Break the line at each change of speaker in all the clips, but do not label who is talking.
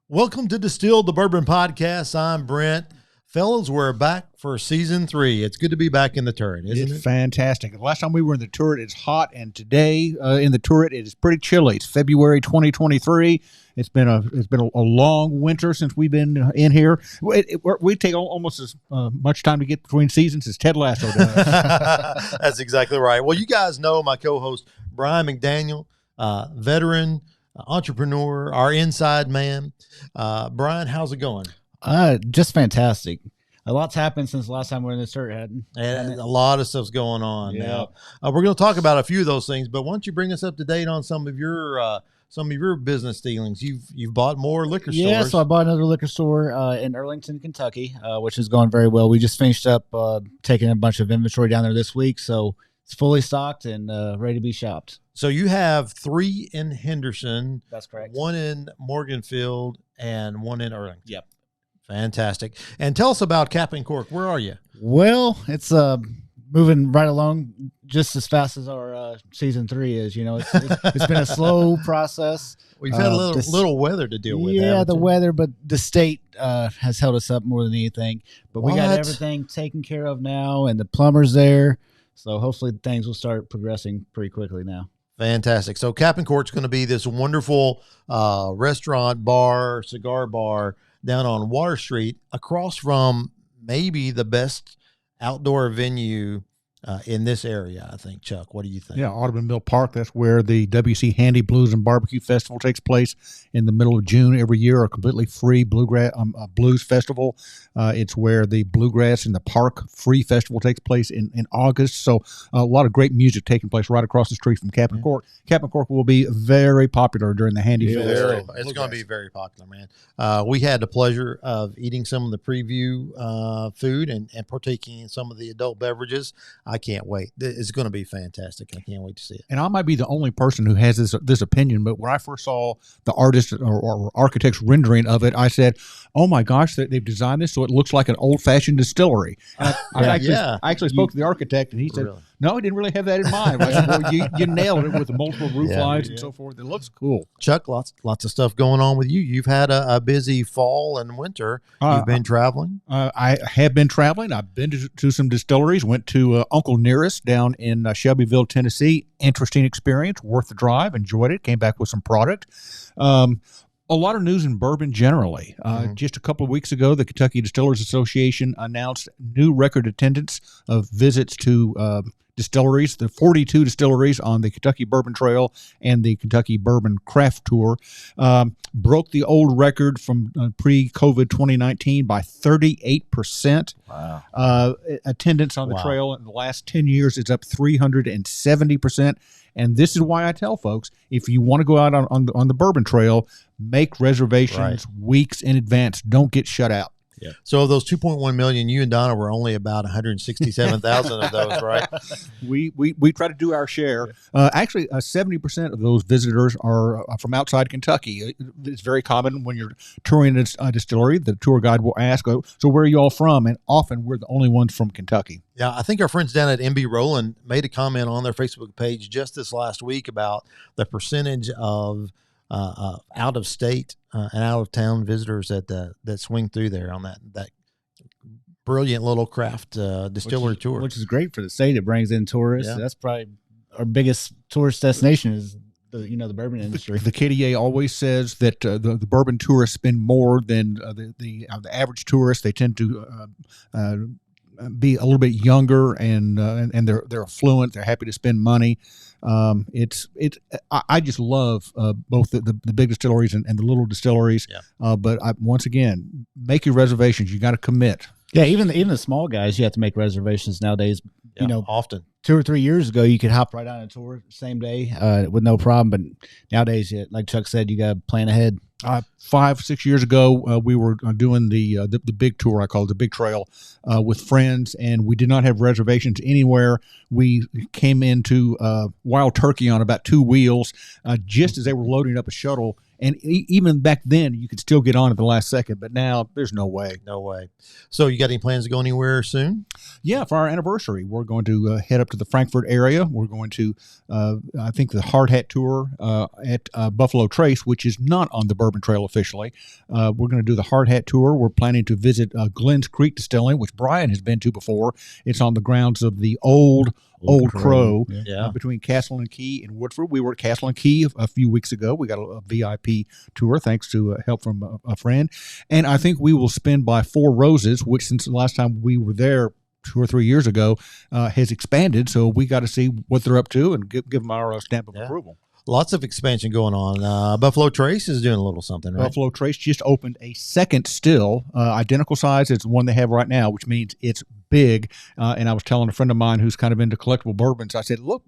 Welcome to Distilled the Bourbon Podcast. I'm Brent. Fellas, we're back for season 3. It's good to be back in the turret, isn't it?
Fantastic. The last time we were in the turret, it's hot, and today in the turret, it is pretty chilly. It's February 2023. It's been a long winter since we've been in here. We take almost as much time to get between seasons as Ted Lasso does.
That's exactly right. Well, you guys know my co-host, Brian McDaniel, veteran, entrepreneur, our inside man. Brian, how's it going?
Just fantastic. A lot's happened since the last time we were in the turret, Hayden.
And a lot of stuff's going on
Yeah.
now. We're going to talk about a few of those things, but why don't you bring us up to date on some of your business dealings? You've bought more liquor stores.
Yeah, so I bought another liquor store in Arlington, Kentucky, which is going very well. We just finished up taking a bunch of inventory down there this week, so it's fully stocked and ready to be shopped.
So you have 3 in Henderson.
That's correct.
1 in Morganfield and 1 in Arlington.
Yep.
Fantastic. And tell us about Cap and Cork. Where are you?
Well, it's moving right along just as fast as our season 3 is. You know, it's been a slow process.
We've had a little weather to deal with.
Yeah, the weather, but the state has held us up more than anything. But we got everything taken care of now, and the plumber's there. So hopefully things will start progressing pretty quickly now.
Fantastic. So Cap and Cork's going to be this wonderful restaurant, bar, cigar bar down on Water Street, across from maybe the best outdoor venue in this area, I think. Chuck, what do you think?
Yeah, Audubon Mill Park. That's where the WC Handy Blues and Barbecue Festival takes place in the middle of June every year. A completely free blues festival. It's where the Bluegrass in the Park Free Festival takes place in August. So a lot of great music taking place right across the street from Cap and Cork. Cap and Cork will be very popular during the Handy Festival.
It's going to be very popular, man. We had the pleasure of eating some of the preview food and partaking in some of the adult beverages. I can't wait. It's going to be fantastic. I can't wait to see it.
And I might be the only person who has this opinion, but when I first saw the artist or architect's rendering of it, I said, "Oh my gosh, they've designed this so it looks like an old-fashioned distillery." I actually spoke to the architect, and he said,
Really?
"No, he didn't really have that in mind." I said, "Well, you nailed it with the multiple roof lines and so forth. It looks cool."
Chuck, lots of stuff going on with you. You've had a busy fall and winter. You've been traveling.
I have been traveling. I've been to some distilleries. Went to Uncle Nearest down in Shelbyville, Tennessee. Interesting experience, worth the drive. Enjoyed it. Came back with some product. A lot of news in bourbon generally. Just a couple of weeks ago, the Kentucky Distillers Association announced new record attendance of visits to distilleries, the 42 distilleries on the Kentucky Bourbon Trail and the Kentucky Bourbon Craft Tour, broke the old record from pre-COVID 2019 by 38%.
Wow.
Attendance on the trail in the last 10 years is up 370%. And this is why I tell folks, if you want to go out on the bourbon trail, make reservations weeks in advance. Don't get shut out.
Yeah. So of those 2.1 million, you and Donna were only about 167,000 of those, right?
We try to do our share. Actually, 70% of those visitors are from outside Kentucky. It's very common when you're touring a distillery, the tour guide will ask, "So where are you all from?" And often we're the only ones from Kentucky.
Yeah, I think our friends down at MB Roland made a comment on their Facebook page just this last week about the percentage of out of state and out of town visitors that swing through there on that brilliant little craft distillery tour,
which is great for the state. It brings in tourists.
Yeah.
That's probably our biggest tourist destination is the bourbon industry.
The KDA always says that the bourbon tourists spend more than the average tourist. They tend to be a little bit younger and they're affluent. They're happy to spend money. I just love both the big distilleries and the little distilleries.
Yeah.
But once again, make your reservations. You got to commit.
Yeah, even the small guys, you have to make reservations nowadays.
Yeah, often
2 or 3 years ago, you could hop right on a tour same day with no problem. But nowadays, like Chuck said, you got to plan ahead.
5-6 years ago, we were doing the big tour. I call it the big trail with friends, and we did not have reservations anywhere. We came into Wild Turkey on about 2 wheels just as they were loading up a shuttle, And even back then, you could still get on at the last second, but now there's no way.
No way. So you got any plans to go anywhere soon?
Yeah, for our anniversary, we're going to head up to the Frankfurt area. We're going to, I think, the Hard Hat Tour at Buffalo Trace, which is not on the Bourbon Trail officially. We're going to do the Hard Hat Tour. We're planning to visit Glens Creek Distilling, which Brian has been to before. It's on the grounds of the Old Crow, between Castle and Key and Woodford. We were at Castle and Key a few weeks ago. We got a VIP tour thanks to help from a friend. And I think we will spin by Four Roses, which since the last time we were there 2 or 3 years ago has expanded. So we got to see what they're up to and give them our stamp of approval.
Lots of expansion going on. Buffalo Trace is doing a little something, right?
Buffalo Trace just opened a second still, identical size as the one they have right now, which means it's big. And I was telling a friend of mine who's kind of into collectible bourbons, I said, look,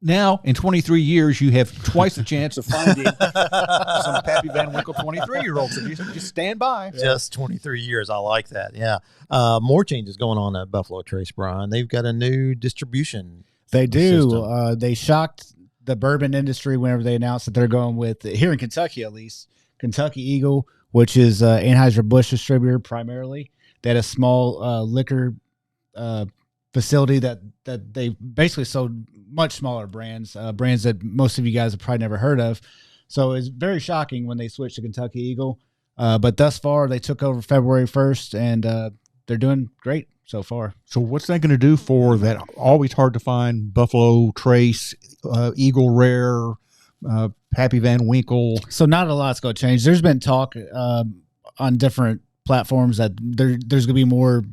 now in 23 years, you have twice the chance of finding some Pappy Van Winkle 23-year-olds. So just stand by.
Just 23 years. I like that. Yeah. More changes going on at Buffalo Trace, Brian. They've got a new distribution.
They do. They shocked the bourbon industry whenever they announced that they're going with, here in Kentucky at least, Kentucky Eagle, which is Anheuser-Busch distributor primarily. They had a small liquor facility that they basically sold much smaller brands, brands that most of you guys have probably never heard of. So it's very shocking when they switched to Kentucky Eagle. But thus far, they took over February 1st, and they're doing great so far.
So what's that going to do for that always hard to find Buffalo Trace, Eagle Rare, Pappy Van Winkle?
So not a lot's going to change. There's been talk on different platforms that there's going to be more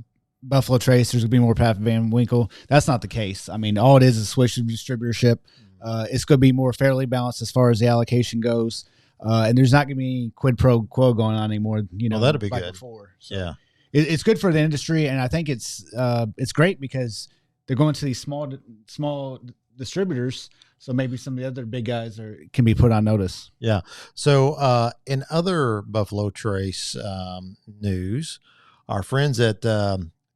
Buffalo Trace, there's going to be more Pappy Van Winkle. That's not the case. I mean, all it is switch of distributorship. It's going to be more fairly balanced as far as the allocation goes. And there's not going to be any quid pro quo going on anymore.
That'd be good.
Before. So it's good for the industry, and I think it's great because they're going to these small distributors. So maybe some of the other big guys can be put on notice.
Yeah. So in other Buffalo Trace news, our friends at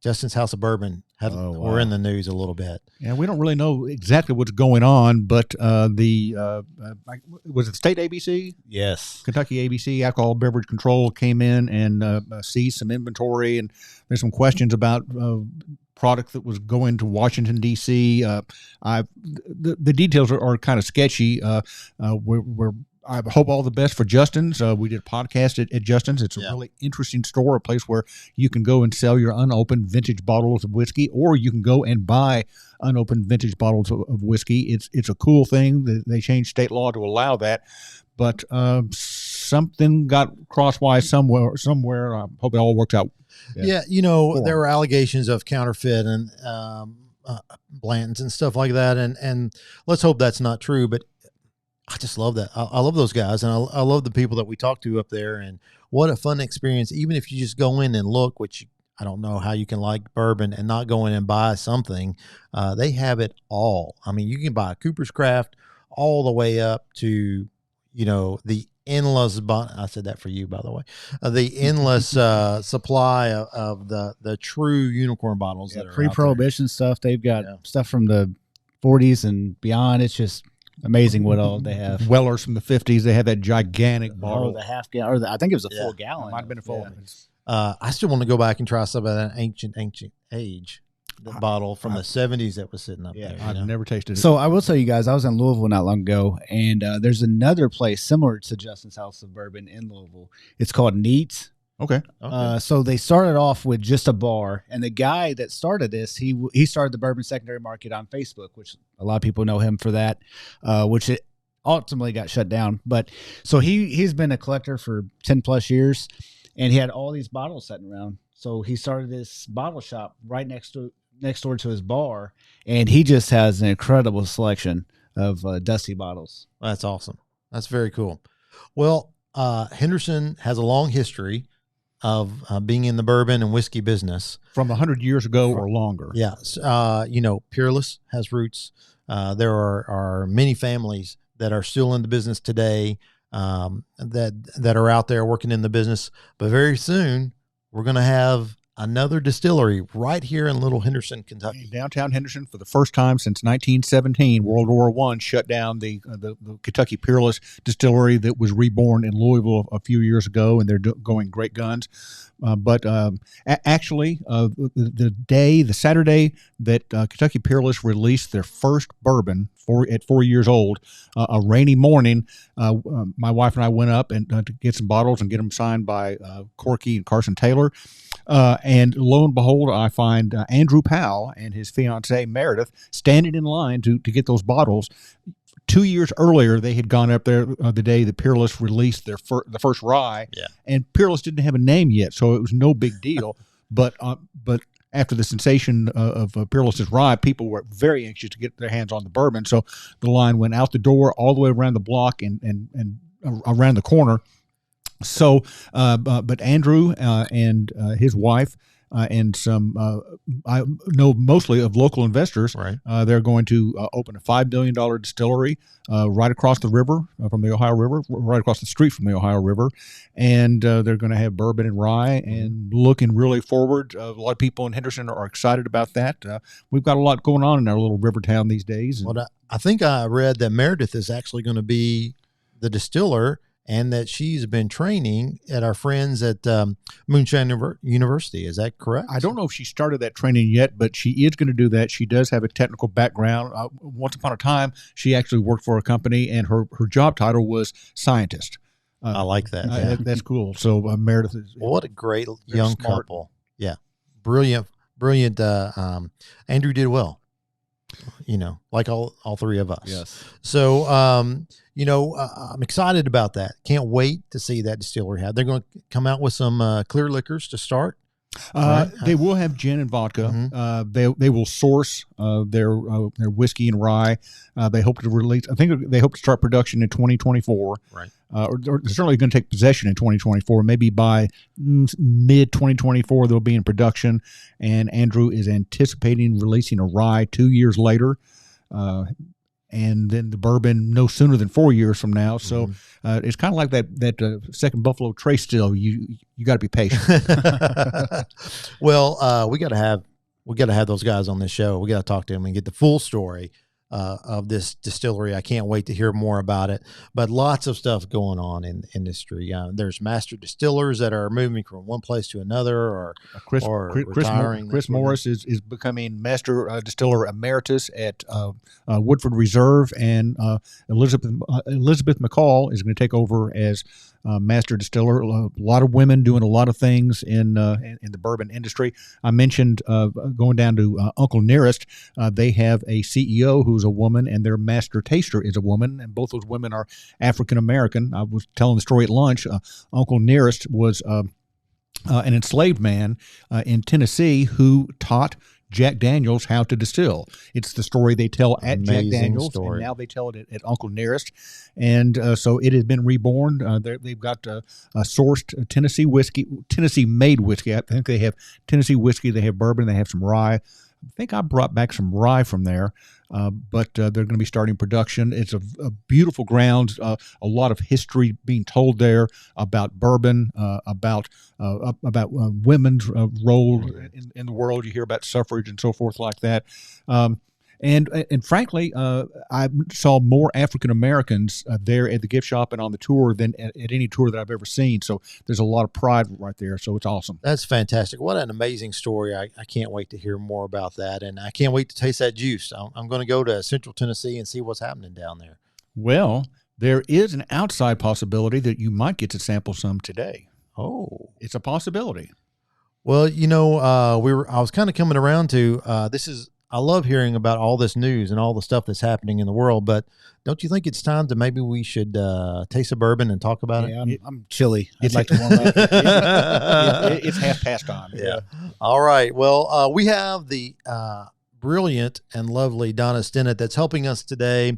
Justin's House of Bourbon were in the news a little bit.
Yeah, we don't really know exactly what's going on, but was it state ABC?
Yes.
Kentucky ABC, Alcohol Beverage Control, came in and seized some inventory, and there's some questions about product that was going to Washington, D.C. The details are kind of sketchy. I hope all the best for Justin's. We did a podcast at Justin's. It's a really interesting store, a place where you can go and sell your unopened vintage bottles of whiskey, or you can go and buy unopened vintage bottles of whiskey. It's a cool thing. They changed state law to allow that, but something got crosswise somewhere. I hope it all works out.
Yeah, there were allegations of counterfeit and Blantons and stuff like that, and let's hope that's not true, but I just love that. I love those guys, and I love the people that we talk to up there, and what a fun experience. Even if you just go in and look, which I don't know how you can like bourbon and not go in and buy something. They have it all. I mean, you can buy a Cooper's Craft all the way up to, the endless, I said that for you, by the way, the endless supply of the true unicorn bottles that are
pre-prohibition stuff. They've got stuff from the 40s and beyond. It's just amazing what all they have.
Wellers from the 50s. They had that gigantic bottle.
The half gallon, or I think it was a full gallon.
It might have been a full.
I still want to go back and try some of that ancient age. The bottle from the 70s that was sitting up there.
I've never tasted it.
So I will tell you guys, I was in Louisville not long ago, and there's another place similar to Justin's House of Bourbon in Louisville. It's called Neat's.
Okay.
So they started off with just a bar, and the guy that started this, he started the Bourbon Secondary Market on Facebook, which a lot of people know him for that, which it ultimately got shut down. But so he's been a collector for 10 plus years, and he had all these bottles sitting around. So he started this bottle shop right next door to his bar, and he just has an incredible selection of dusty bottles.
That's awesome. That's very cool. Well, Henderson has a long history of being in the bourbon and whiskey business
from 100 years ago or longer.
Yes. Peerless has roots. There are many families that are still in the business today, that are out there working in the business, but very soon we're going to have another distillery right here in Little Henderson, Kentucky.
Downtown Henderson, for the first time since 1917, World War I shut down the Kentucky Peerless distillery that was reborn in Louisville a few years ago, and they're going great guns. But actually, the Saturday that Kentucky Peerless released their first bourbon at 4 years old, a rainy morning, my wife and I went up and to get some bottles and get them signed by Corky and Carson Taylor. And lo and behold, I find Andrew Powell and his fiancee Meredith standing in line to get those bottles. 2 years earlier, they had gone up there the day that Peerless released the first rye, and Peerless didn't have a name yet, so it was no big deal. But after the sensation of Peerless's rye, people were very anxious to get their hands on the bourbon, so the line went out the door, all the way around the block, and around the corner. So, but Andrew and his wife and some, I know mostly of local investors,
Right.
They're going to open a $5 billion distillery right across the river from the Ohio River, right across the street from the Ohio River. And they're going to have bourbon and rye, and looking really forward. A lot of people in Henderson are excited about that. We've got a lot going on in our little river town these days.
Well, I think I read that Meredith is actually going to be the distiller, and that she's been training at our friends at Moonshine University. Is that correct?
I don't know if she started that training yet, but she is going to do that. She does have a technical background. Once upon a time, she actually worked for a company, and her job title was scientist.
I like that. Yeah.
That's cool. So Meredith is
What a great young
smart.
couple. Yeah. Brilliant. Andrew did well, like all three of us.
Yes.
So, I'm excited about that. Can't wait to see that distillery have. They're going to come out with some clear liquors to start. Right.
They will have gin and vodka.
Mm-hmm.
They will source their whiskey and rye. They hope to release. I think they hope to start production in 2024.
Right.
Or they're certainly going to take possession in 2024. Maybe by mid 2024 they'll be in production. And Andrew is anticipating releasing a rye 2 years later. And then the bourbon no sooner than 4 years from now. So it's kind of like that second Buffalo Trace still. You got to be patient.
Well, we got to have those guys on this show. We got to talk to them and get the full story of this distillery. I can't wait to hear more about it. But lots of stuff going on in the industry. There's master distillers that are moving from one place to another, or retiring.
Chris Morris is becoming master distiller emeritus at Woodford Reserve, and Elizabeth McCall is going to take over as master distiller. A lot of women doing a lot of things in the bourbon industry. I mentioned going down to Uncle Nearest. They have a CEO who's a woman, and their master taster is a woman, and both those women are African American. I was telling the story at lunch. Uncle Nearest was an enslaved man in Tennessee who taught Jack Daniels how to distill. It's the story they tell at
Amazing
Jack Daniels,
story.
and now they tell it at Uncle Nearest. And so it has been reborn. They've got sourced Tennessee-made whiskey. I think they have Tennessee whiskey. They have bourbon. They have some rye. I think I brought back some rye from there, but they're going to be starting production. It's a beautiful ground, a lot of history being told there about bourbon, about women's role in the world. You hear about suffrage and so forth like that. And frankly, I saw more African Americans there at the gift shop and on the tour than at any tour that I've ever seen. So there's a lot of pride right there. So it's awesome.
That's fantastic. What an amazing story. I can't wait to hear more about that. And I can't wait to taste that juice. I'm going to go to Central Tennessee and see what's happening down there.
Well, there is an outside possibility that you might get to sample some today.
Oh,
it's a possibility.
Well, I was kind of coming around to I love hearing about all this news and all the stuff that's happening in the world, but don't you think it's time to maybe we should taste a bourbon and talk about it?
I'm chilly. I'd like to warm up.
It's half past time.
Yeah. All right. Well, we have the brilliant and lovely Donna Stennett that's helping us today.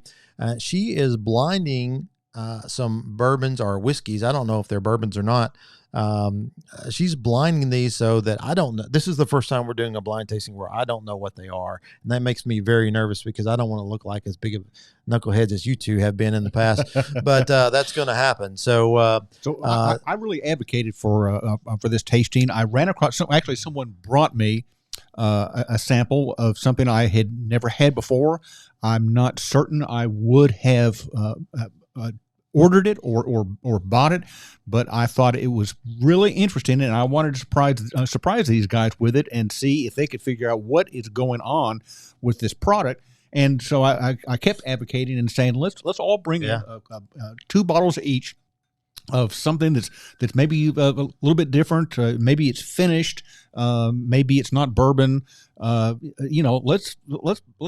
She is blinding some bourbons or whiskeys. I don't know if they're bourbons or not. she's blinding these so that I don't know. This is the first time we're doing a blind tasting where I don't know what they are. And that makes me very nervous because I don't want to look like as big of knuckleheads as you two have been in the past, but that's going to happen. So,
I really advocated for this tasting. I ran across someone brought me a sample of something I had never had before. I'm not certain I would have ordered it or bought it, but I thought it was really interesting, and I wanted to surprise these guys with it and see if they could figure out what is going on with this product. And so I kept advocating and saying, let's all bring in 2 bottles each of something that's maybe a little bit different. Maybe it's finished. Maybe it's not bourbon. Let's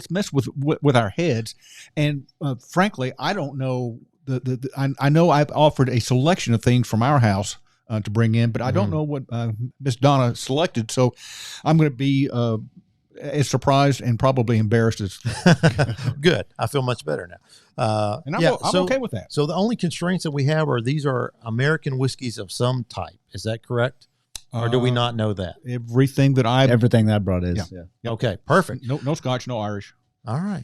mess with our heads. And frankly, I don't know. I know I've offered a selection of things from our house to bring in, but I don't know what Miss Donna selected. So I'm going to be as surprised and probably embarrassed as.
Good. I feel much better now.
And I'm okay with that.
So the only constraints that we have are these are American whiskeys of some type. Is that correct? Or do we not know that?
Everything that I
brought is.
Yeah.
Yep. Okay, perfect.
No Scotch, no Irish.
All right.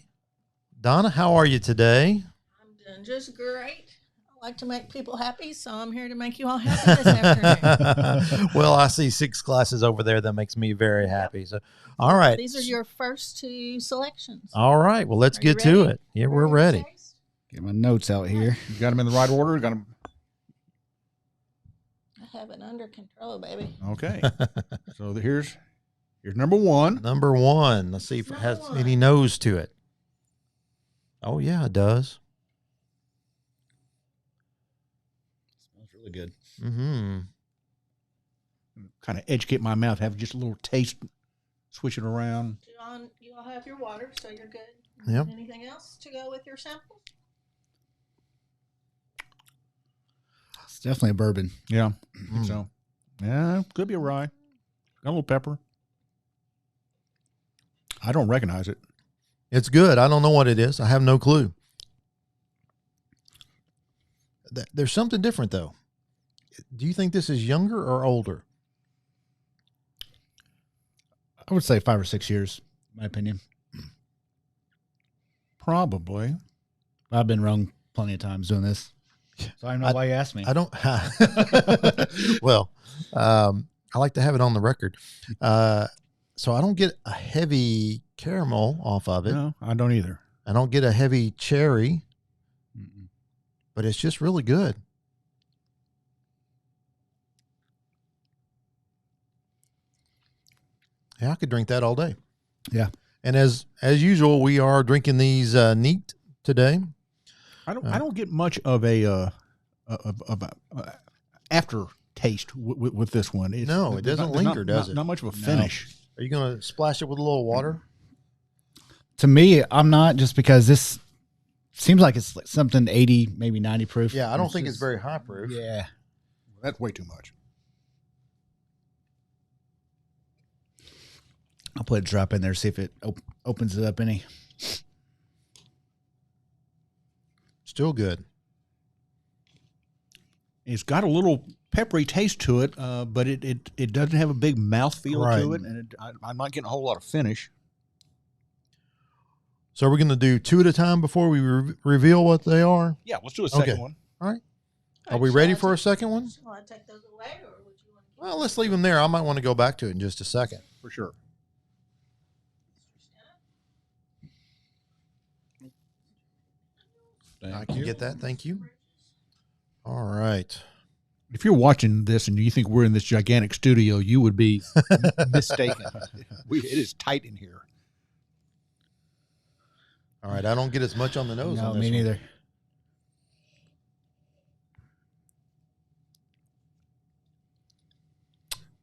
Donna, how are you today?
I'm doing just great. I like to make people happy, so I'm here to make you all happy this afternoon.
Well, I see 6 glasses over there. That makes me very happy. So, all right.
These are your first 2 selections.
All right. Well, let's get to it. Yeah, we're ready.
Get my notes out here.
You got them in the right order? Got them.
I have it under control, baby.
Okay. So here's number 1.
Number 1. Let's see if it has any nose to it. Oh, yeah, it does.
Smells really good.
Mm-hmm.
Kind of educate my mouth, have just a little taste, switch it around.
You all have your water, so you're good.
Yep.
Anything else to go with your samples?
It's definitely a bourbon.
Yeah. So, yeah, could be a rye. Got a little pepper. I don't recognize it.
It's good. I don't know what it is. I have no clue. There's something different, though. Do you think this is younger or older?
I would say 5 or 6 years, in my opinion.
Probably.
I've been wrong plenty of times doing this. So I don't know why you asked me.
I don't. Well, I like to have it on the record. So I don't get a heavy caramel off of it.
No, I don't either.
I don't get a heavy cherry, but it's just really good. Yeah, I could drink that all day.
Yeah.
And as usual, we are drinking these neat today.
I don't get much of a aftertaste with this one.
It doesn't linger, does it?
Not much of a finish.
Are you going to splash it with a little water?
To me, I'm not, just because this seems like it's like something 80, maybe 90 proof.
Yeah, I don't think it's very high proof.
Yeah.
That's way too much.
I'll put a drop in there, see if it opens it up any.
Still good.
It's got a little peppery taste to it, but it doesn't have a big mouthfeel to it, and I'm not getting a whole lot of finish.
So we're going to do 2 at a time before we reveal what they are?
Yeah, let's do a second one.
All right. Are we ready for a second one?
Shall I take those away, or would you want to?
Well, let's leave them there. I might want to go back to it in just a second.
For sure.
I can get that. Thank you. All right.
If you're watching this and you think we're in this gigantic studio, you would be mistaken. It is tight in here.
All right. I don't get as much on the nose.
No,
on this
me
one.
neither.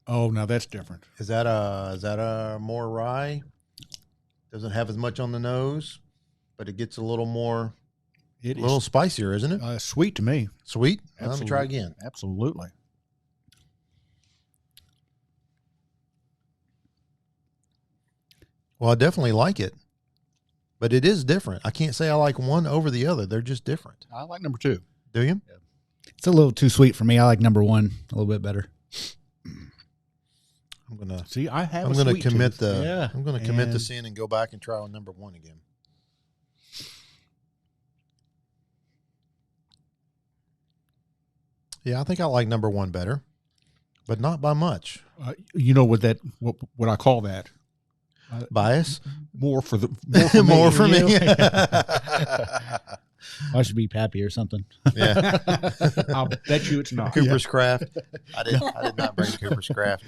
Oh, now that's different.
Is that a more rye? Doesn't have as much on the nose, but it gets a little more, a little spicier, isn't it?
Sweet to me.
Sweet?
Absolutely.
Let me try again.
Absolutely.
Well, I definitely like it, but it is different. I can't say I like one over the other. They're just different.
I like number 2.
Do you?
Yeah.
It's a little too sweet for me. I like number one a little bit better.
I'm gonna
See, I have.
I'm
a
gonna
sweet
commit
tooth.
I'm gonna commit the
And-
sin and go back and try on number one again. Yeah, I think I like number one better, but not by much.
You know what I call that?
Bias?
More for
More for me.
I should be Pappy or something.
Yeah.
I'll bet you it's not.
Cooper's Craft. I did not bring Cooper's Craft.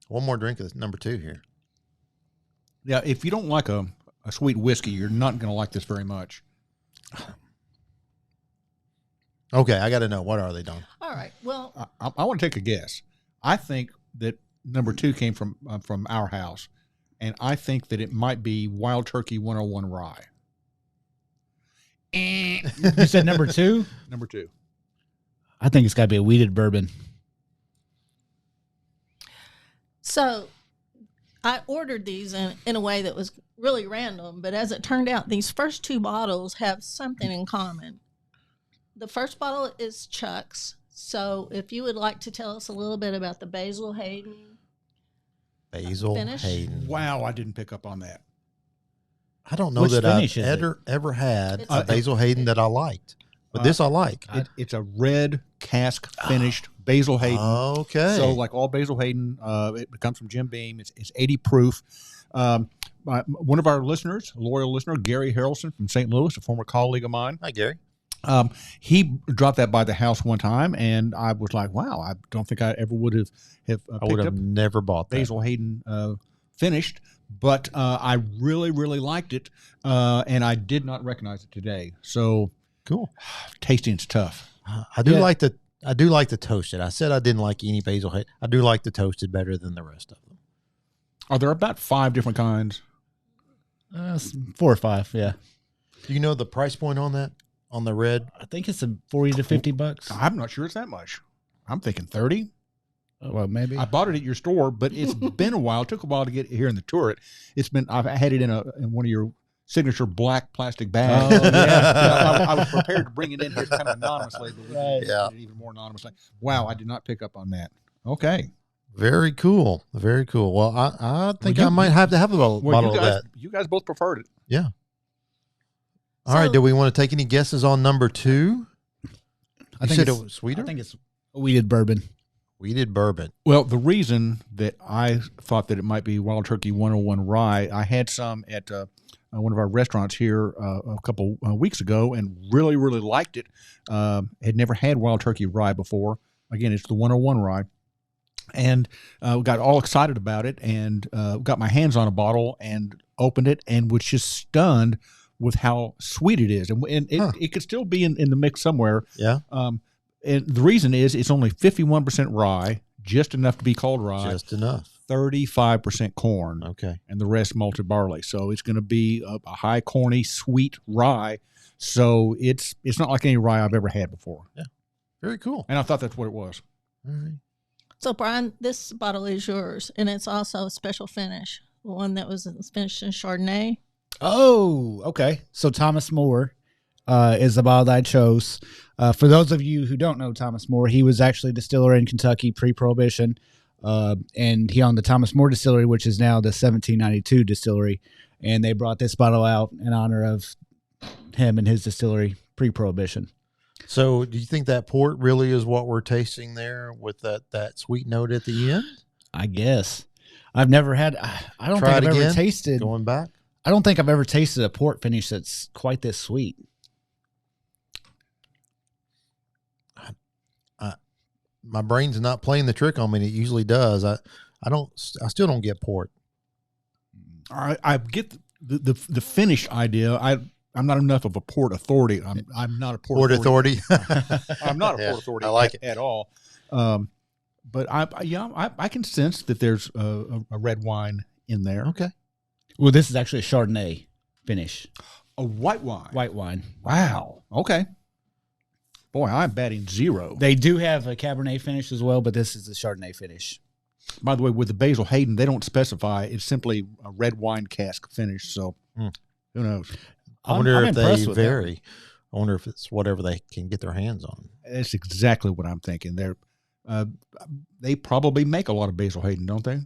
One more drink of number two here.
Yeah, if you don't like a sweet whiskey, you're not going to like this very much.
Okay, I got to know. What are they, Don?
All right. Well,
I want to take a guess. I think that number two came from our house, and I think that it might be Wild Turkey 101 Rye.
You said number two?
Number two.
I think it's got to be a weeded bourbon.
so I ordered these in a way that was really random, but as it turned out, these first two bottles have something in common. The first bottle is Chuck's. So if you would like to tell us a little bit about the Basil Hayden.
Basil
Finish?
Hayden.
Wow, I didn't pick up on that.
I don't know
Which
that I've
finish is it?
ever had
It's
a Basil Hayden that I liked, but this I like.
It's a red cask finished Basil Hayden.
Okay.
So, like all Basil Hayden, it comes from Jim Beam. It's 80 proof. One of our listeners, a loyal listener, Gary Harrelson from St. Louis, a former colleague of mine,
Hi, Gary.
he dropped that by the house one time, and I was like, "Wow, I don't think I ever would have
I would
picked
have
up
never bought that.
Basil Hayden finished." But I really, really liked it, and I did not recognize it today. So
Cool.
tasting's tough.
I do
Yeah.
like the toasted. I said I didn't like any Basil Hayden. I do like the toasted better than the rest of them.
Are there about 5 different kinds?
4 or 5, yeah.
Do you know the price point on that? On the red?
I think it's a 40 to 50 bucks.
I'm not sure it's that much. I'm thinking 30.
Well, maybe.
I bought it at your store, but it's been a while. It took a while to get it here in the turret. I've had it in one of your signature black plastic bags.
Oh, yeah.
I was prepared to bring it in here kind of anonymously, but we
Right.
did
Yeah.
it even more anonymously. Wow, I did not pick up on that. Okay.
Very cool. Very cool. Well, I think
Well,
I might have to have a bottle of that.
You guys both preferred it.
Yeah. All right.
So-
Do we want to take any guesses on number two?
I
You
think
said
it's,
it was sweeter?
I think it's a weeded bourbon.
Weeded bourbon.
Well, the reason that I thought that it might be Wild Turkey 101 Rye, I had some at one of our restaurants here a couple weeks ago and really, really liked it. Had never had Wild Turkey Rye before. Again, it's the 101 Rye. And got all excited about it and got my hands on a bottle and opened it and was just stunned with how sweet it is. And it could still be in the mix somewhere.
Yeah.
And the reason is it's only 51% rye, just enough to be called rye,
Just enough.
35% corn,
Okay.
and the rest malted barley. So it's going to be a high corny, sweet rye. So it's not like any rye I've ever had before.
Very cool.
And I thought that's what it was.
All right.
So, Brian, this bottle is yours, and it's also a special finish, one that was finished in Chardonnay.
Oh, okay. So Thomas More is the bottle that I chose. For those of you who don't know Thomas More, he was actually a distiller in Kentucky pre-Prohibition, and he owned the Thomas More Distillery, which is now the 1792 Distillery, and they brought this bottle out in honor of him and his distillery pre-Prohibition.
So, do you think that port really is what we're tasting there with that sweet note at the end?
I guess. I've never had. I don't
Try
think
it
I've ever
again?
tasted.
Going back?
I don't think I've ever tasted a port finish that's quite this sweet.
My brain's not playing the trick on me. And it usually does. I still don't get port.
I get the finish idea. I'm not enough of a port authority. I'm not a
Port authority.
I'm not a
Yeah,
port authority
I like
at all. But I can sense that there's a red wine in there.
Okay.
Well, this is actually a Chardonnay finish,
A white wine.
white wine.
Wow. Okay. Boy, I'm batting 0.
They do have a Cabernet finish as well, but this is the Chardonnay finish.
By the way, with the Basil Hayden, they don't specify. It's simply a red wine cask finish. So who knows?
I wonder
I'm
if they
impressed with that
vary. I wonder if it's whatever they can get their hands on.
That's exactly what I'm thinking. They probably make a lot of Basil Hayden, don't they?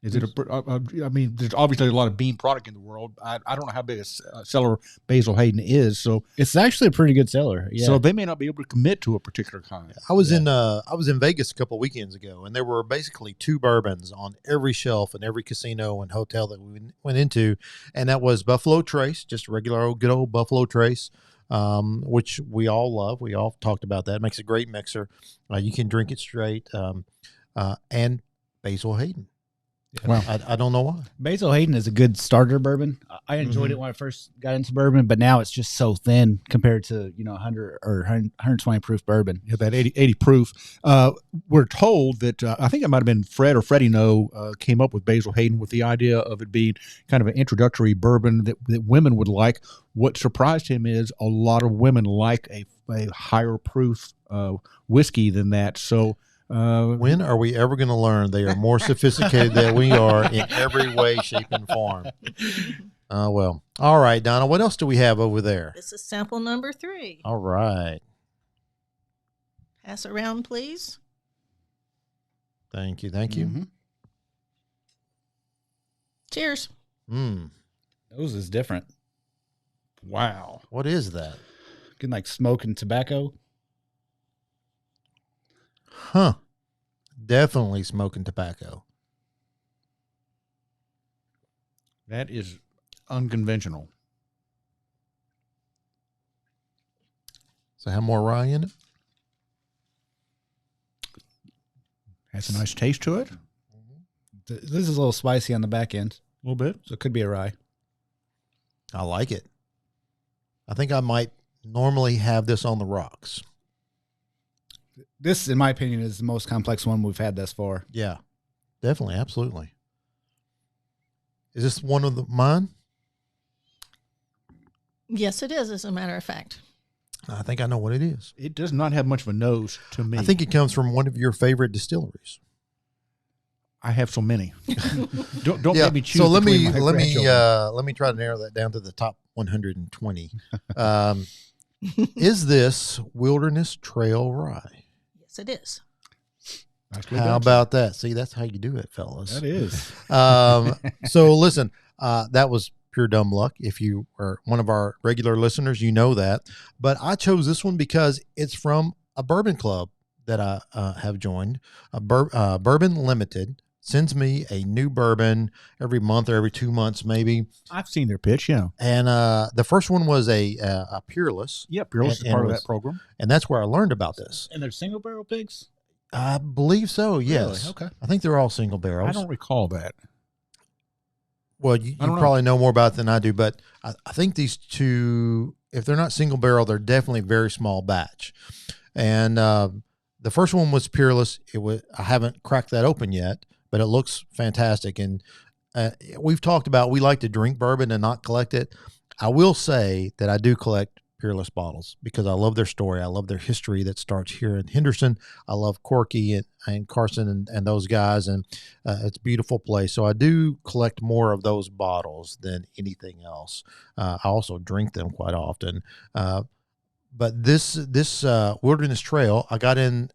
Is it I mean, there's obviously a lot of bean product in the world. I don't know how big a seller Basil Hayden is, so
It's actually a pretty good seller. Yeah.
so they may not be able to commit to a particular kind.
I was in Vegas a couple of weekends ago, and there were basically 2 bourbons on every shelf in every casino and hotel that we went into, and that was Buffalo Trace, just a regular good old Buffalo Trace, which we all love. We all talked about that. It makes a great mixer. You can drink it straight, and Basil Hayden.
Well,
I don't know why.
Basil Hayden is a good starter bourbon. I enjoyed it when I first got into bourbon, but now it's just so thin compared to 100 or 120 proof bourbon.
Yeah, that 80 proof. We're told that I think it might have been Fred or Freddie came up with Basil Hayden with the idea of it being kind of an introductory bourbon that women would like. What surprised him is a lot of women like a higher proof whiskey than that. So.
When are we ever going to learn they are more sophisticated than we are in every way, shape, and form? Well, all right, Donna, what else do we have over there?
This is sample number 3.
All right.
Pass around, please.
Thank you. Thank you.
Mm-hmm.
Cheers.
Those is different.
Wow.
What is that?
Getting like smoking tobacco.
Huh. Definitely smoking tobacco.
That is unconventional.
So have more rye in it?
Has a nice taste to it.
This is a little spicy on the back end,
A little bit.
so it could be a rye.
I like it. I think I might normally have this on the rocks.
This, in my opinion, is the most complex one we've had thus far.
Yeah, definitely. Absolutely. Is this one of mine?
Yes, it is, as a matter of fact.
I think I know what it is.
It does not have much of a nose to me.
I think it comes from one of your favorite distilleries.
I have so many. Don't
Yeah.
make me choose.
So let me
between my grandchildren.
let me try to narrow that down to the top 120. Is this Wilderness Trail Rye?
Yes, it is.
Nicely
How
done.
about that? See, that's how you do it, fellas.
That is.
So listen, that was pure dumb luck. If you are one of our regular listeners, you know that. But I chose this one because it's from a bourbon club that I have joined. Bourbon Limited sends me a new bourbon every month or every 2 months, maybe.
I've seen their pitch, yeah.
And the first one was a Peerless.
Yeah, Peerless is
And
part
it
of
was-
that program.
And that's where I learned about this.
And they're single barrel pigs?
I believe so, yes.
Really? Okay.
I think they're all single barrels.
I don't recall that.
Well, you
I don't know.
probably know more about it than I do, but I think these two, if they're not single barrel, they're definitely very small batch. And the first one was Peerless. I haven't cracked that open yet, but it looks fantastic. And we've talked about we like to drink bourbon and not collect it. I will say that I do collect Peerless bottles because I love their story. I love their history that starts here in Henderson. I love Corky and Carson and those guys, and it's a beautiful place. So I do collect more of those bottles than anything else. I also drink them quite often. But this Wilderness Trail, I got in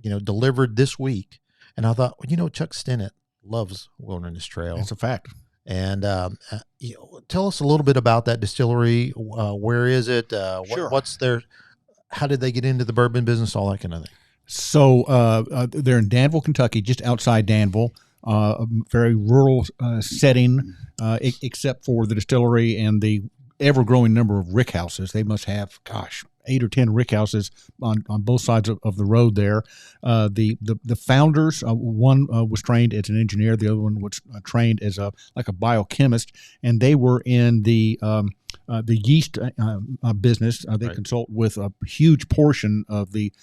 delivered this week, and I thought, well, Chuck Stinnett loves Wilderness Trail.
That's a fact.
And tell us a little bit about that distillery. Where is it?
Sure.
What's their? How did they get into the bourbon business? All that kind of thing.
So they're in Danville, Kentucky, just outside Danville. A very rural setting, except for the distillery and the ever-growing number of rick houses. They must have, 8 or 10 rick houses on both sides of the road there. The founders, one was trained as an engineer, the other one was trained as a biochemist, and they were in the yeast business. They
Right.
consult with a huge portion of the,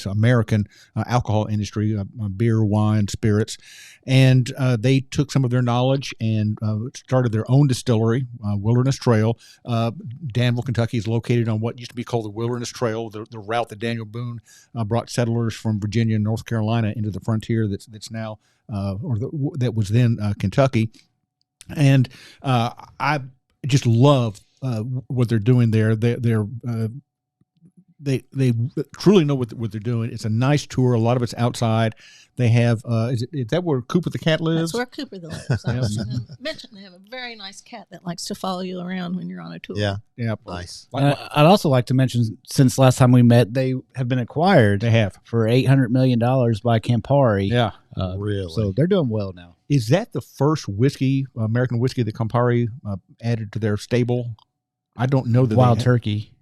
American alcohol industry, beer, wine, spirits. And they took some of their knowledge and started their own distillery, Wilderness Trail. Danville, Kentucky is located on what used to be called the Wilderness Trail, the route that Daniel Boone brought settlers from Virginia and North Carolina into the frontier that's now, that was then Kentucky. And I just love what they're doing there. They truly know what they're doing. It's a nice tour. A lot of it's outside. They have is that where Cooper the cat lives?
That's where Cooper lives. I was going to mention they have a very nice cat that likes to follow you around when you're on a tour.
Yeah.
Nice.
I'd also like to mention, since last time we met, they have been acquired.
They have
for $800 million by Campari.
Yeah,
Really?
So they're doing well now.
is that the first American whiskey that Campari added to their stable? I don't know that
Wild Turkey.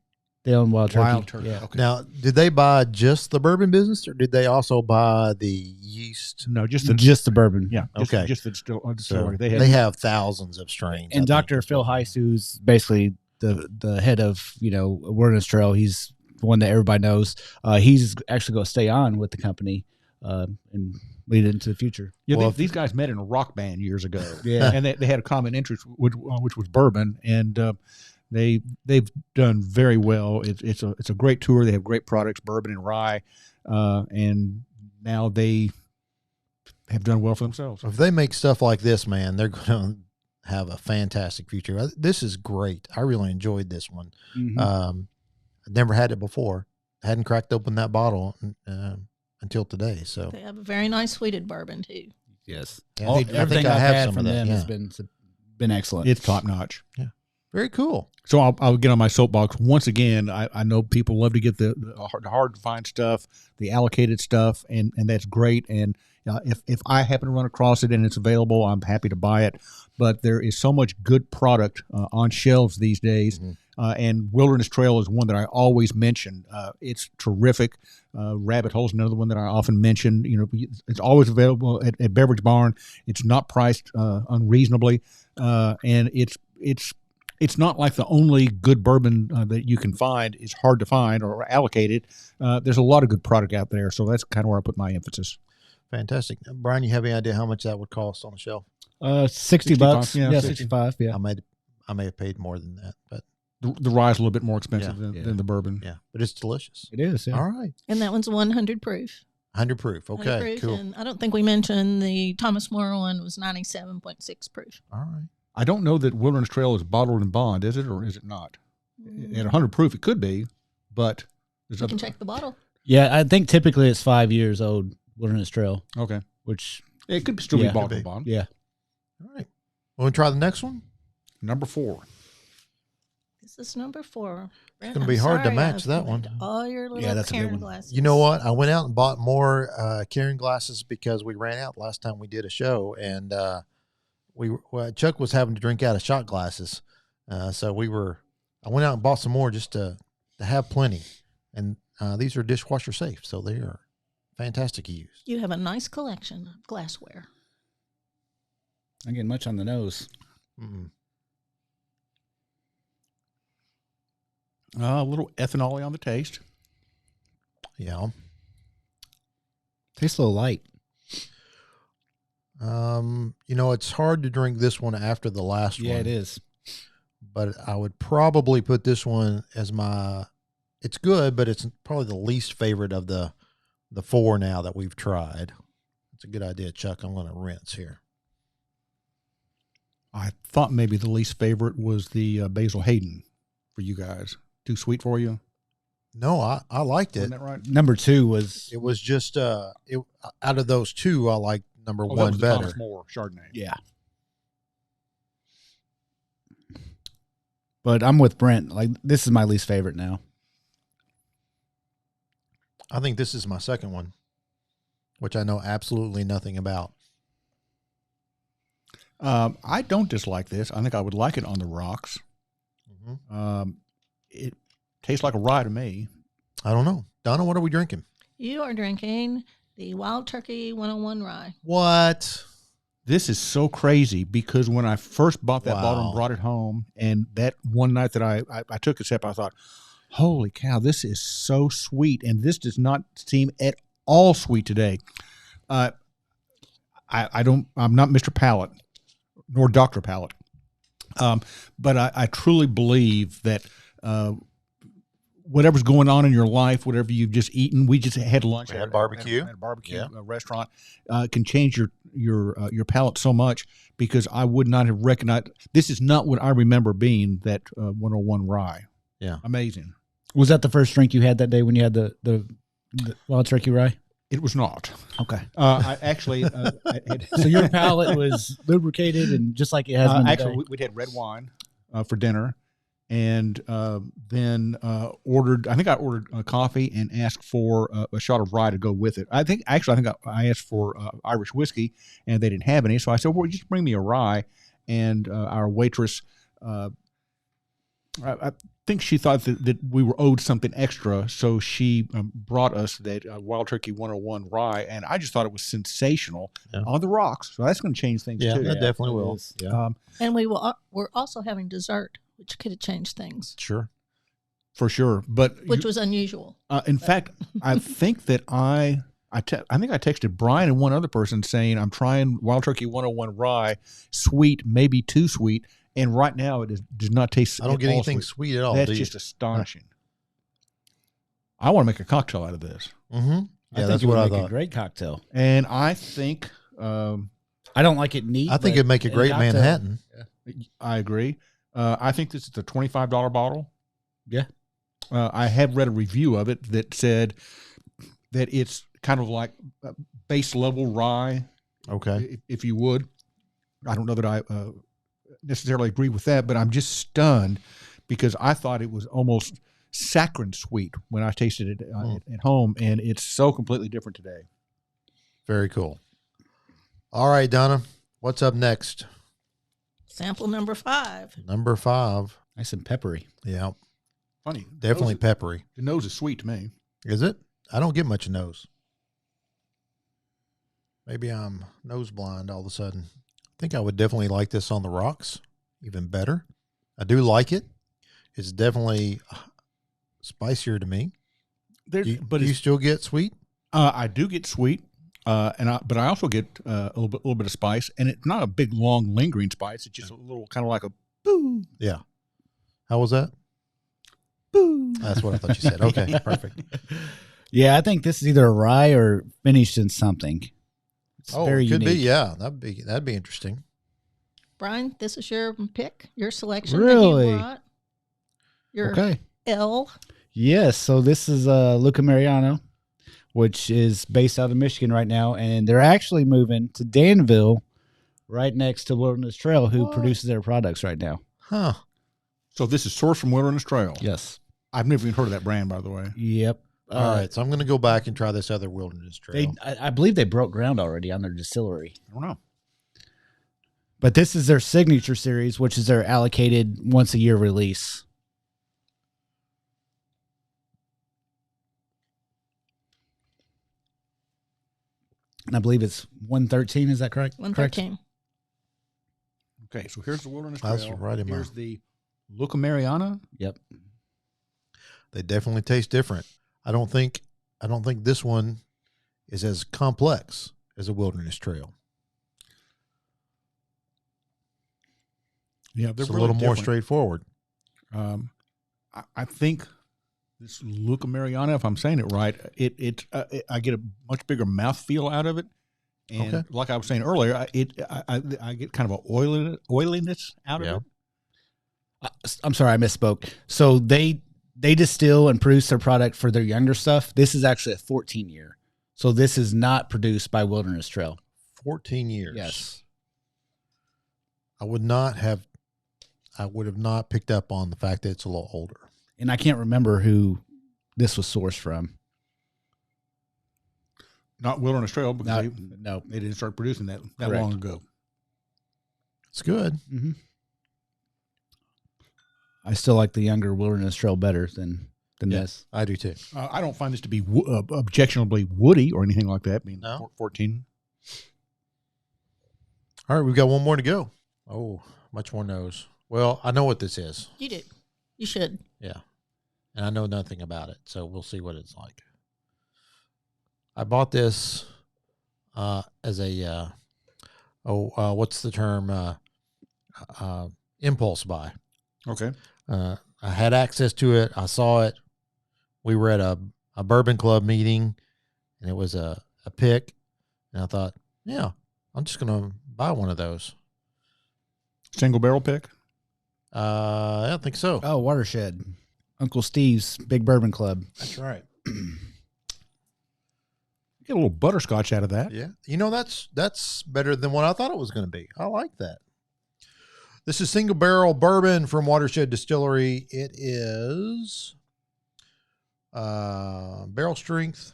They own Wild Turkey.
Wild Turkey.
Yeah.
Okay.
Now, did they buy just the bourbon business, or did they also buy the yeast?
No, just
Just the bourbon.
yeah.
Okay.
Just the
So
distillery.
they have thousands of strains.
And
I think.
Dr. Phil Heiss, who's basically the head of, Wilderness Trail, he's the one that everybody knows. He's actually going to stay on with the company and lead it into the future.
Yeah,
Well,
these guys met in a rock band years ago.
Yeah.
And they had a common interest, which was bourbon, and they've done very well. It's a great tour. They have great products, bourbon and rye, and now they have done well for themselves.
If they make stuff like this, man, they're going to have a fantastic future. This is great. I really enjoyed this one.
Mhm.
I never had it before. I hadn't cracked open that bottle until today. So
They have a very nice sweeted bourbon too.
Yes.
Yeah,
All,
I think
everything
I
I've
have
had
some
from
of that,
them has
yeah.
been excellent.
It's top notch.
very cool.
So I'll get on my soapbox once again. I know people love to get the hard to find stuff, the allocated stuff, and that's great. And if I happen to run across it and it's available, I'm happy to buy it. But there is so much good product on shelves these days, and Wilderness Trail is one that I always mention. It's terrific. Rabbit Hole's another one that I often mention. It's always available at Beverage Barn. It's not priced unreasonably, and it's not like the only good bourbon that you can find is hard to find or allocated. There's a lot of good product out there, so that's kind of where I put my emphasis.
Fantastic. Brian, you have any idea how much that would cost on the shelf?
$60.
65, yeah,
65. Yeah.
I may have paid more than that, but
The rye is a little bit more expensive
Yeah.
than the bourbon.
yeah, but it's delicious.
It is. Yeah.
All right.
And that one's 100 proof.
100 proof.
100
Okay,
proof,
cool.
And I don't think we mentioned the Thomas More one was 97.6 proof.
All right.
I don't know that Wilderness Trail is bottled in bond, is it, or is it not? At 100 proof, it could be, but there's
You can check the bottle.
Yeah. I think typically it's 5 years old, Wilderness Trail,
Okay,
which,
it could still
Yeah.
be bottled
Could
in
be.
bond.
yeah.
All right. Want to try the next one?
Number 4.
This is number 4. It's
gonna be hard to match that one.
All your little
Yeah, that's a good
Karen
one.
glasses.
You know what? I went out and bought more carrying glasses because we ran out last time we did a show, and Chuck was having to drink out of shot glasses, so I went out and bought some more just to have plenty, and these are dishwasher safe, so they are fantastic to use.
You have a nice collection of glassware.
Not getting much on the nose.
Mm-mm.
A little ethanol on the taste.
Yeah.
Tastes a little light.
It's hard to drink this one after the last one.
Yeah, it is.
But I would probably put this one as it's good, but it's probably the least favorite of the 4 now that we've tried. It's a good idea, Chuck. I'm going to rinse here.
I thought maybe the least favorite was the Basil Hayden for you guys. Too sweet for you?
No, I liked it.
Isn't that right?
Number 2 was,
It was just out of those 2, I like number
Oh, that
1
was the
better.
Thomas More Chardonnay.
yeah. But I'm with Brent. Like, this is my least favorite now.
I think this is my second one, which I know absolutely nothing about.
I don't dislike this. I think I would like it on the rocks.
Mm-hmm.
It tastes like a rye to me.
I don't know. Donna, what are we drinking?
You are drinking the Wild Turkey 101 rye.
What?
This is so crazy because when I first bought that bottle
Wow.
and brought it home, and that one night that I took a sip, I thought, holy cow, this is so sweet. And this does not seem at all sweet today. I'm not Mr. Palate nor Dr. Palate. But I truly believe that whatever's going on in your life, whatever you've just eaten. We just had lunch.
We had barbecue.
At a barbecue
Yeah.
restaurant. Can change your palate so much because I would not have recognized. This is not what I remember being that 101 rye.
Yeah.
Amazing.
Was that the first drink you had that day when you had the Wild Turkey Rye?
It was not.
Okay.
I actually.
So your palate was lubricated and just like it has been
actually,
today.
we'd had red wine for dinner, and then ordered. I think I ordered a coffee and asked for a shot of rye to go with it. I think I asked for Irish whiskey, and they didn't have any. So I said, "Well, just bring me a rye." And our waitress, I think she thought that we were owed something extra, so she brought us that Wild Turkey 101 rye, and I just thought it was sensational on the rocks. So that's going to change things
Yeah,
too.
that definitely will. Yeah.
And we're also having dessert, which could have changed things,
Sure.
For sure. But
which was unusual.
in fact, I think that I think I texted Brian and one other person saying I'm trying Wild Turkey 101 rye, sweet, maybe too sweet, and right now it does not taste.
I don't get
all
anything sweet at all.
That's
do you?
just astonishing. I want to make a cocktail out of this,
Mm-hmm.
I
Yeah,
think
that's
it
what
would
I
make a
thought.
great cocktail.
and I think
I don't like it neat.
I think
but
it'd make a great
cocktail-
Manhattan.
I agree. I think this is a $25 bottle.
Yeah.
I have read a review of it that said that it's kind of like base level rye,
Okay.
if you would. I don't know that I necessarily agree with that, but I'm just stunned because I thought it was almost saccharine sweet when I tasted it at home, and it's so completely different today.
Very cool. All right, Donna, what's up next?
Sample number 5.
Number 5.
Nice and peppery.
Yeah,
Funny.
definitely peppery.
The nose is sweet to me.
Is it? I don't get much nose. Maybe I'm nose blind all of a sudden. I think I would definitely like this on the rocks even better. I do like it. It's definitely spicier to me.
But
Do you still get sweet?
I do get sweet, but I also get a little bit of spice, and it's not a big, long, lingering spice. It's just a little kind of like a boo.
Yeah. How was that?
Boo.
That's what I thought you said. Okay, perfect.
Yeah, I think this is either a rye or finished in something. It's very
it could
unique.
be. Yeah, that'd be interesting.
Brian, this is your pick, your selection
Really?
that you brought. Your
Okay.
L.
Yes, so this is Luca Mariano, which is based out of Michigan right now, and they're actually moving to Danville, right next to Wilderness Trail, who produces their products right now.
Huh.
So this is sourced from Wilderness Trail.
Yes.
I've never even heard of that brand, by the way.
Yep.
All right, so I'm going to go back and try this other Wilderness Trail.
I believe they broke ground already on their distillery.
I don't know.
But this is their signature series, which is their allocated once a year release. And I believe it's 113. Is that correct?
113.
Okay, so here's the Wilderness
That's
Trail.
right in my-
Here's the Luca Mariana.
Yep.
They definitely taste different. I don't think this one is as complex as a Wilderness Trail.
Yeah, they're
It's a
really
little more
different.
straightforward.
I think this Luca Mariana, if I'm saying it right, I get a much bigger mouthfeel out of it, and
Okay.
like I was saying earlier, I get kind of a oiliness out of it.
I'm sorry, I misspoke. So they distill and produce their product for their younger stuff. This is actually a 14 year. So this is not produced by Wilderness Trail.
14 years.
Yes.
I would have not picked up on the fact that it's a little older.
And I can't remember who this was sourced from.
Not Wilderness Trail because
No.
they didn't start producing that
Correct.
long ago.
It's good.
Mm-hmm. I still like the younger Wilderness Trail better than
Yeah.
this.
I do too.
I don't find this to be objectionably woody or anything like that. I mean,
No.
14.
All right, we've got one more to go. Oh, much more nose. Well, I know what this is.
You do. You should.
Yeah. And I know nothing about it, so we'll see what it's like. I bought this as a, what's the term? Impulse buy.
Okay.
I had access to it. I saw it. we were at a bourbon club meeting, and it was a pick, and I thought, yeah, I'm just gonna buy one of those.
Single barrel pick?
I don't think so.
Oh, Watershed. Uncle Steve's Big Bourbon Club.
That's right.
Get a little butterscotch out of that.
Yeah. That's better than what I thought it was going to be. I like that. This is single barrel bourbon from Watershed Distillery. It is barrel strength.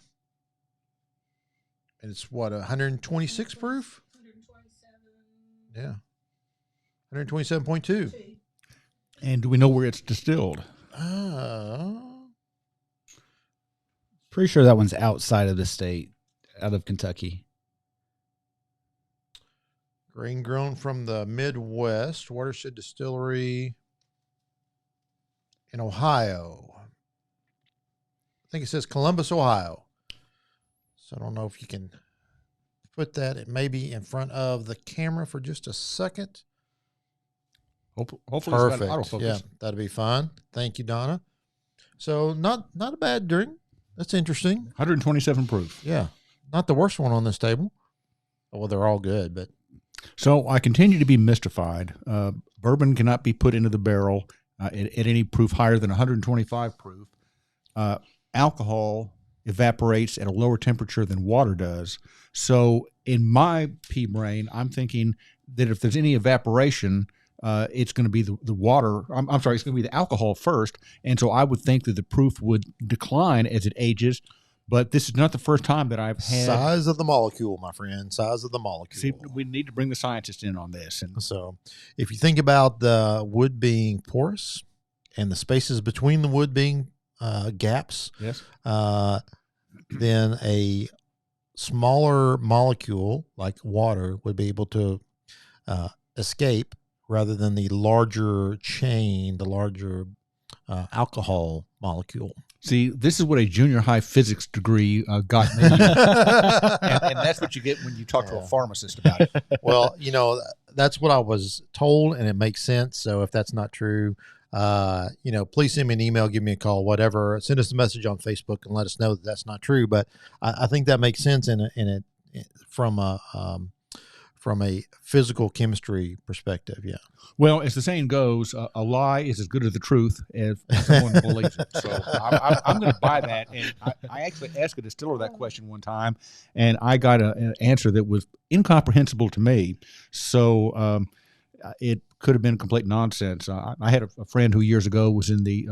And it's what, 126 proof? 127. Yeah. 127.2.
And do we know where it's distilled?
Pretty sure that one's outside of the state, out of Kentucky.
Grain grown from the Midwest, Watershed Distillery in Ohio. I think it says Columbus, Ohio. So I don't know if you can put that maybe in front of the camera for just a second.
Hopefully
Perfect.
It's got autofocus.
Yeah, that'd be fine. Thank you, Donna. So not a bad drink. That's interesting.
127 proof.
Yeah. Not the worst one on this table. Well, they're all good, but
So I continue to be mystified. Bourbon cannot be put into the barrel at any proof higher than 125 proof. Alcohol evaporates at a lower temperature than water does. So in my pea brain, I'm thinking that if there's any evaporation, it's going to be the water. I'm sorry, it's going to be the alcohol first. And so I would think that the proof would decline as it ages. But this is not the first time that I've had.
size of the molecule, my friend. Size of the molecule.
See, we need to bring the scientists in on this. And
So if you think about the wood being porous and the spaces between the wood being gaps,
yes,
then a smaller molecule like water would be able to escape rather than the larger chain, the larger alcohol molecule.
see, this is what a junior high physics degree got me, and that's what you get when you talk to a pharmacist about it.
Well, that's what I was told, and it makes sense. So if that's not true, please send me an email, give me a call, whatever. Send us a message on Facebook and let us know that that's not true. But I think that makes sense in it from a physical chemistry perspective. Yeah.
Well, as the saying goes, a lie is as good as the truth if someone believes it. So I'm going to buy that. And I actually asked a distiller that question one time, and I got an answer that was incomprehensible to me. So it could have been complete nonsense. I had a friend who years ago was in the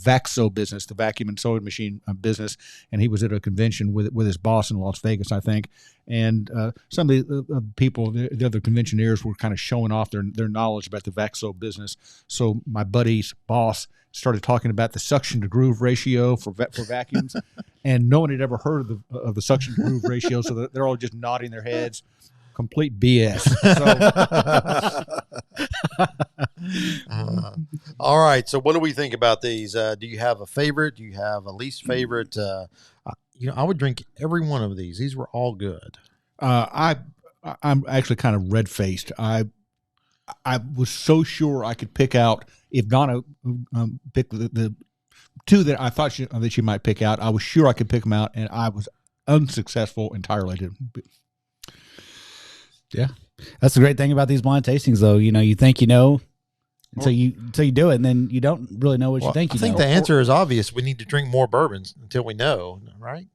Vaxo business, the vacuum and sewing machine business, and he was at a convention with his boss in Las Vegas, I think. And some of the people, the other conventioneers, were kind of showing off their knowledge about the Vaxo business. So my buddy's boss started talking about the suction to groove ratio for vacuums, and no one had ever heard of the suction to groove ratio, so they're all just nodding their heads. Complete BS.
All right. So what do we think about these? Do you have a favorite? Do you have a least favorite? I would drink every one of these. These were all good.
I'm actually kind of red-faced. I was so sure I could pick out, if Donna picked the two that I thought that she might pick out, I was sure I could pick them out, and I was unsuccessful entirely.
Yeah, that's the great thing about these blind tastings, though. You think until you do it, and then you don't really know what you think.
I think the answer is obvious. We need to drink more bourbons until we know, right?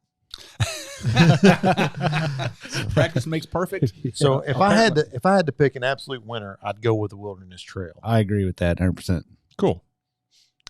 Practice makes perfect.
So if I had to pick an absolute winner, I'd go with the Wilderness Trail.
I agree with that 100%.
Cool.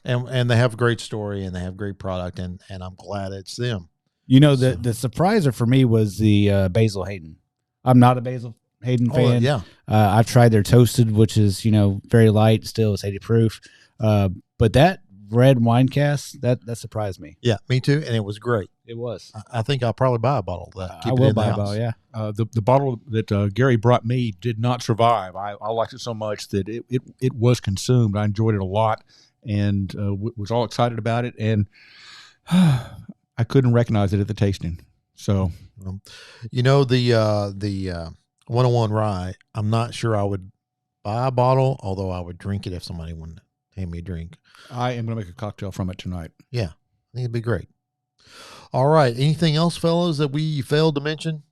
And they have a great story and they have great product, and I'm glad it's them.
The surpriser for me was the Basil Hayden. I'm not a Basil Hayden fan.
Yeah.
I've tried their toasted, which is, very light, still it's 80 proof. But that red wine cask, that surprised me.
Yeah, me too. And it was great.
It was.
I think I'll probably buy a bottle of that.
I will buy a bottle, yeah.
The bottle that Gary brought me did not survive. I liked it so much that it was consumed. I enjoyed it a lot and was all excited about it. And I couldn't recognize it at the tasting. So,
the 101 Rye, I'm not sure I would buy a bottle, although I would drink it if somebody wanted to hand me a drink.
I am going to make a cocktail from it tonight.
Yeah. think it'd be great. All right. Anything else, fellows, that we failed to mention?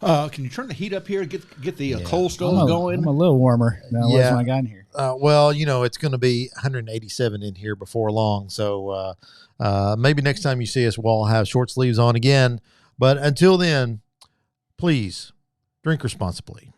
Can you turn the heat up here? Get the coal stove going.
I'm a little warmer than I was when I got in here.
Well, it's going to be 187 in here before long. So maybe next time you see us, we'll have short sleeves on again. But until then, please drink responsibly.